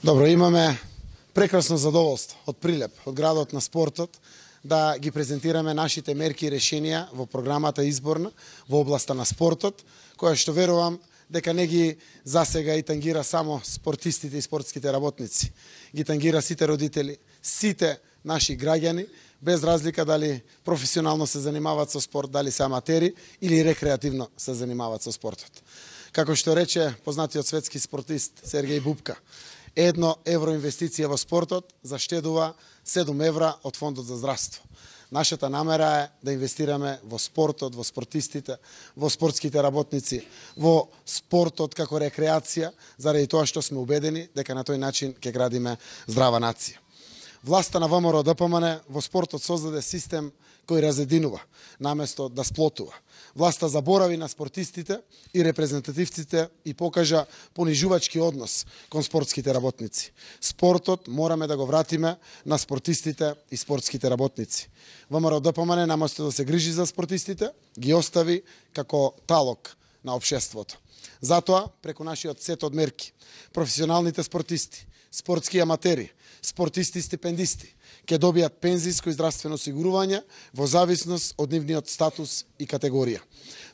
Добро, имаме прекрасно задоволство од Прилеп, од градот на спортот, да ги презентираме нашите мерки и решенија во програмата изборна во областа на спортот, која што верувам дека не ги засега и тангира само спортистите и спортските работници. Ги тангира сите родители, сите наши граѓани, без разлика дали професионално се занимаваат со спорт, дали се аматери или рекреативно се занимаваат со спортот. Како што рече познатиот светски спортист Сергеј Бубка, 1 евро инвестиција во спортот заштедува 7 евра од фондот за здравство. Нашата намера е да инвестираме во спортот, во спортистите, во спортските работници, во спортот како рекреација, заради тоа што сме убедени дека на тој начин ќе градиме здрава нација. Власта на ВМРО ДПМН во спортот создаде систем кој разединува, наместо да сплотува. Власта заборави на спортистите и репрезентативците и покажа понижувачки однос кон спортските работници. Спортот мораме да го вратиме на спортистите и спортските работници. ВМРО ДПМН наместо да се грижи за спортистите, ги остави како талок на општеството. Затоа, преку нашиот сет од мерки, професионалните спортисти, спортски аматери, спортисти и стипендисти ќе добијат пензиско и здравствено осигурување во зависност од нивниот статус и категорија.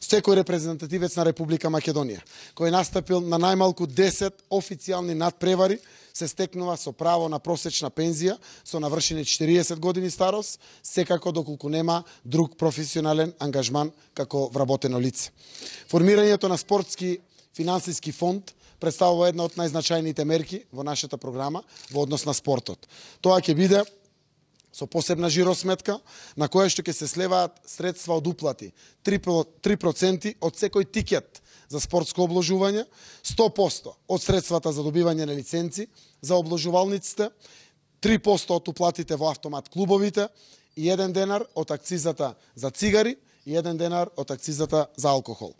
Секој репрезентативец на Република Македонија, кој настапил на најмалку 10 официјални надпревари, се стекнува со право на просечна пензија со навршени 40 години старост, секако доколку нема друг професионален ангажман како вработено лице. Формирањето на спортски финансиски фонд представува една од најзначајните мерки во нашата програма во однос на спортот. Тоа ќе биде со посебна жиросметка на која што ќе се слеваат средства од уплати 3% од секој тикет за спортско обложување, 100% од средствата за добивање на лиценци за обложувалниците, 3% од уплатите во автомат клубовите и 1 денар од акцизата за цигари и 1 денар од акцизата за алкохол.